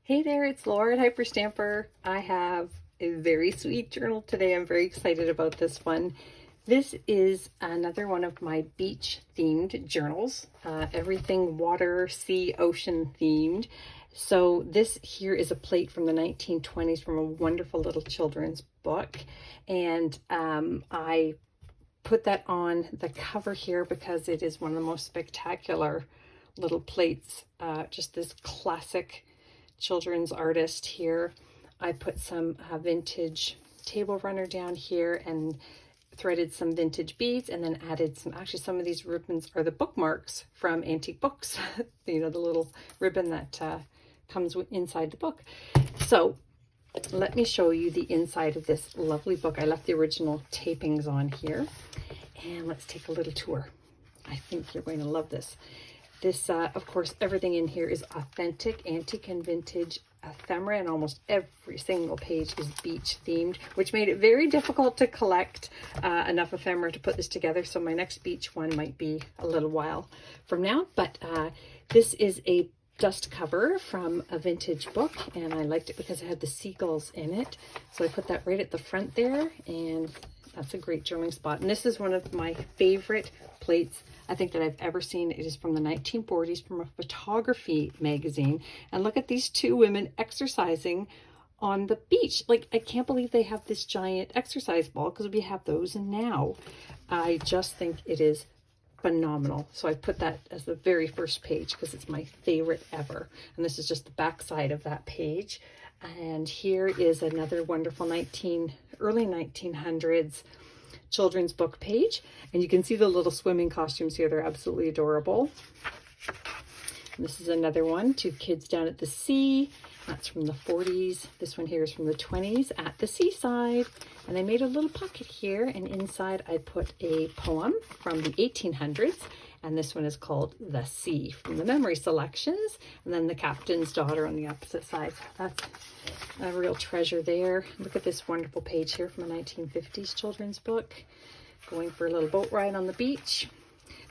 Hey there, it's Laura at Hyperstamper. I have a very sweet journal today. I'm very excited about this one. This is another one of my beach themed journals, everything water, sea, ocean themed. So this here is a plate from the 1920s from a wonderful little children's book. And I put that on the cover here because it is one of the most spectacular little plates, just this classic children's artist here. I put some vintage table runner down here and threaded some vintage beads, and then added some of these ribbons are the bookmarks from antique books. You know, the little ribbon that comes inside the book. So let me show you the inside of this lovely book. I left the original tapings on here, and let's take a little tour. I think you're going to love this. This, of course, everything in here is authentic, antique and vintage ephemera, and almost every single page is beach themed, which made it very difficult to collect enough ephemera to put this together. So my next beach one might be a little while from now, but this is a dust cover from a vintage book, and I liked it because it had the seagulls in it. So I put that right at the front there, and that's a great journaling spot. And this is one of my favorite plates I think that I've ever seen. It is from the 1940s from a photography magazine. And look at these two women exercising on the beach. Like, I can't believe they have this giant exercise ball, because we have those now. I just think it is phenomenal. So I put that as the very first page because it's my favorite ever. And this is just the back side of that page. And here is another wonderful early 1900s children's book page, and you can see the little swimming costumes here. They're absolutely adorable. And this is another one, two kids down at the sea. That's from the 40s. This one here is from the 20s at the seaside. And I made a little pocket here, and inside I put a poem from the 1800s. And this one is called The Sea from the Memory Selections. And then the Captain's Daughter on the opposite side. That's a real treasure there. Look at this wonderful page here from a 1950s children's book. Going for a little boat ride on the beach.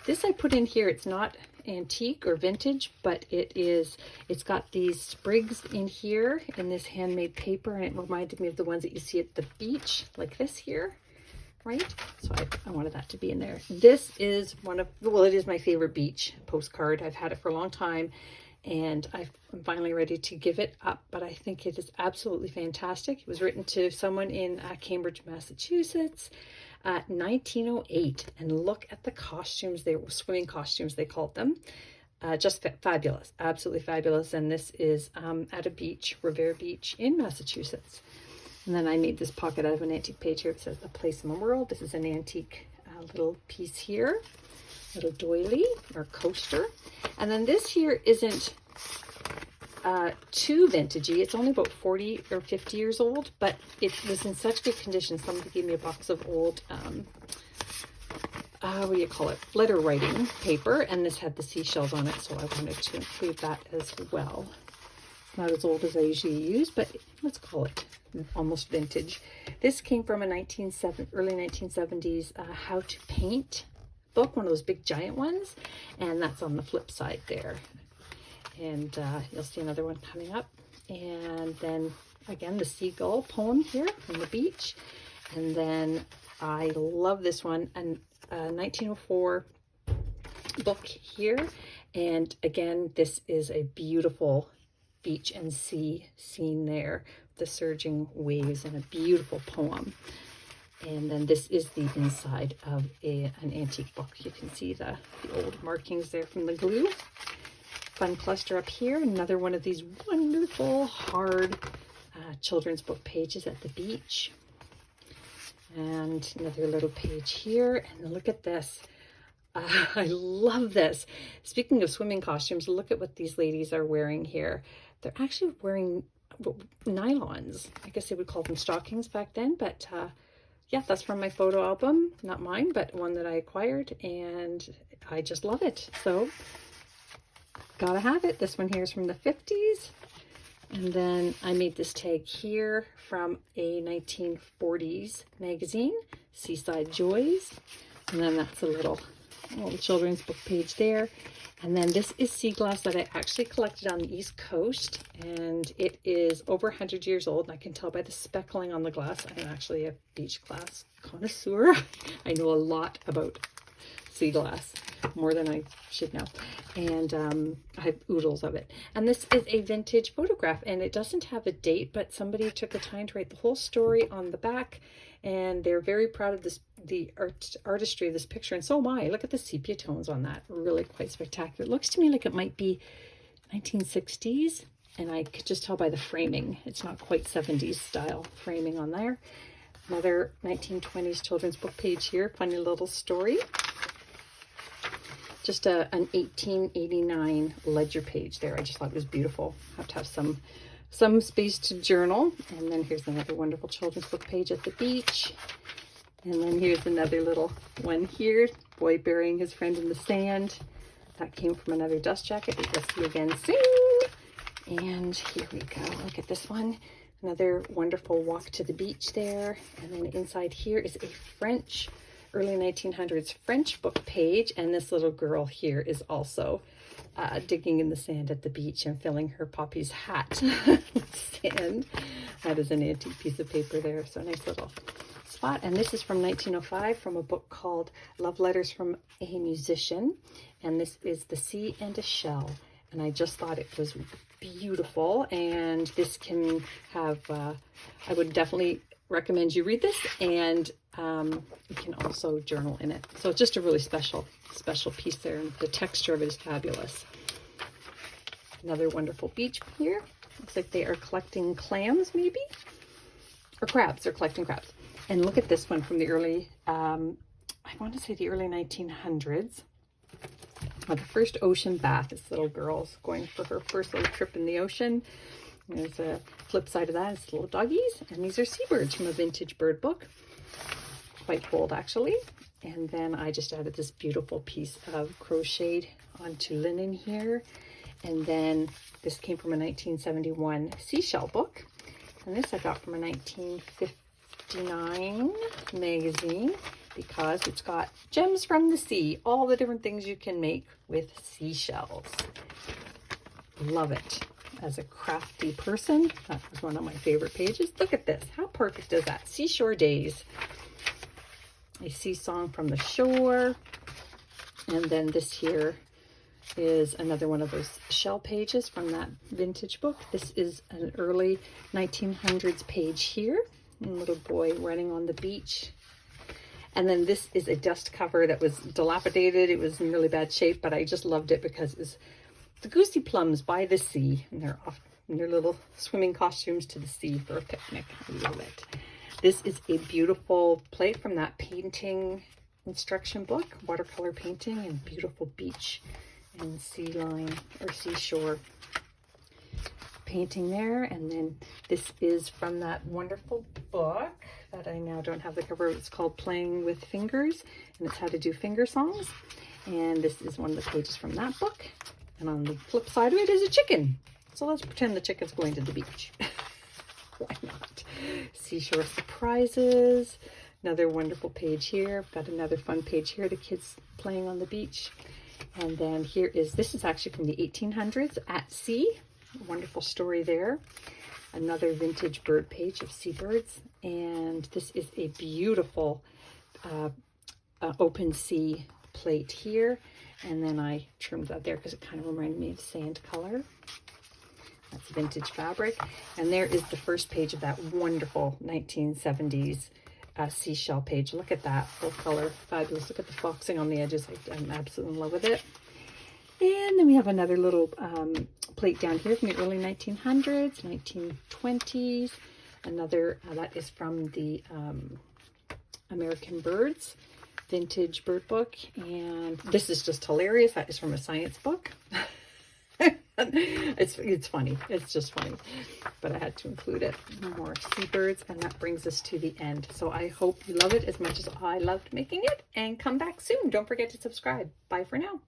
This I put in here. It's not antique or vintage, but it's got these sprigs in here in this handmade paper, and it reminded me of the ones that you see at the beach, like this here. Right? So I wanted that to be in there. This is it is my favorite beach postcard. I've had it for a long time, and I'm finally ready to give it up, but I think it is absolutely fantastic. It was written to someone in Cambridge, Massachusetts, 1908, and look at the costumes. They were swimming costumes, they called them. Just fabulous, absolutely fabulous. And this is at a beach, Revere Beach in Massachusetts. And then I made this pocket out of an antique page here. It says A Place in the World. This is an antique little piece here, little doily or coaster. And then this here isn't too vintagey. It's only about 40 or 50 years old, but it was in such good condition. Somebody gave me a box of old, what do you call it? Letter writing paper, and this had the seashells on it, so I wanted to include that as well. Not as old as I usually use, but let's call it almost vintage. This came from a early 1970s how to paint book, one of those big giant ones, and that's on the flip side there. And you'll see another one coming up. And then again, the seagull poem here from the beach. And then I love this one, and 1904 book here. And again, this is a beautiful beach and sea scene there, the surging waves, and a beautiful poem. And then this is the inside of an antique book. You can see the old markings there from the glue. Fun cluster up here, another one of these wonderful hard children's book pages at the beach. And another little page here, and look at this. I love this. Speaking of swimming costumes, look at what these ladies are wearing here. They're actually wearing nylons. I guess they would call them stockings back then, but yeah, that's from my photo album. Not mine, but one that I acquired, and I just love it. So, gotta have it. This one here is from the 50s. And then I made this tag here from a 1940s magazine, Seaside Joys. And then that's a little A little children's book page there. And then this is sea glass that I actually collected on the East Coast, and it is over 100 years old, and I can tell by the speckling on the glass. I'm actually a beach glass connoisseur. I know a lot about sea glass, more than I should know, and I have oodles of it. And this is a vintage photograph, and it doesn't have a date, but somebody took the time to write the whole story on the back, and they're very proud of this, the artistry of this picture, and so am I. Look at the sepia tones on that, really quite spectacular. It looks to me like it might be 1960s, and I could just tell by the framing. It's not quite 70s style framing on there. Another 1920s children's book page here, funny little story. Just an 1889 ledger page there. I just thought it was beautiful. Have to have some space to journal. And then here's another wonderful children's book page at the beach. And then here's another little one here. Boy burying his friend in the sand. That came from another dust jacket. We'll see you again soon. And here we go. Look at this one. Another wonderful walk to the beach there. And then inside here is a French, early 1900s French book page. And this little girl here is also digging in the sand at the beach and filling her poppy's hat with sand. That is an antique piece of paper there. So nice little spot. And this is from 1905 from a book called Love Letters from a Musician. And this is The Sea and a Shell. And I just thought it was beautiful. And this can have, I would definitely recommend you read this, and you can also journal in it. So it's just a really special piece there, and the texture of it is fabulous. Another wonderful beach here. Looks like they are collecting clams, maybe, or crabs. They're collecting crabs. And look at this one from the early, I want to say the early 1900s. The first ocean bath. This little girl's going for her first little trip in the ocean. There's a flip side of that. It's little doggies. And these are seabirds from a vintage bird book. Quite cold, actually. And then I just added this beautiful piece of crocheted onto linen here. And then this came from a 1971 seashell book. And this I got from a 1959 magazine, because it's got gems from the sea, all the different things you can make with seashells. Love it. As a crafty person, that was one of my favorite pages. Look at this. How perfect is that? Seashore Days. A sea song from the shore. And then this here is another one of those shell pages from that vintage book. This is an early 1900s page here. A little boy running on the beach. And then this is a dust cover that was dilapidated. It was in really bad shape, but I just loved it because it was the Goosey Plums by the Sea, and they're off in their little swimming costumes to the sea for a picnic. I love it. This is a beautiful plate from that painting instruction book, watercolor painting, and beautiful beach and sea line or seashore painting there. And then this is from that wonderful book that I now don't have the cover. It's called Playing with Fingers, and it's how to do finger songs. And this is one of the pages from that book. And on the flip side of it is a chicken. So let's pretend the chicken's going to the beach. Why not? Seashore Surprises. Another wonderful page here. I've got another fun page here. The kids playing on the beach. And then here is, this is actually from the 1800s, At Sea. Wonderful story there. Another vintage bird page of seabirds. And this is a beautiful open sea plate here. And then I trimmed that there because it kind of reminded me of sand color. That's vintage fabric. And there is the first page of that wonderful 1970s seashell page. Look at that, full color, fabulous. Look at the foxing on the edges. I'm absolutely in love with it. And then we have another little plate down here from the early 1900s, 1920s. Another, that is from the American Birds vintage bird book. And this is just hilarious. That is from a science book. It's funny. It's just funny. But I had to include it. More seabirds. And that brings us to the end. So I hope you love it as much as I loved making it. And come back soon. Don't forget to subscribe. Bye for now.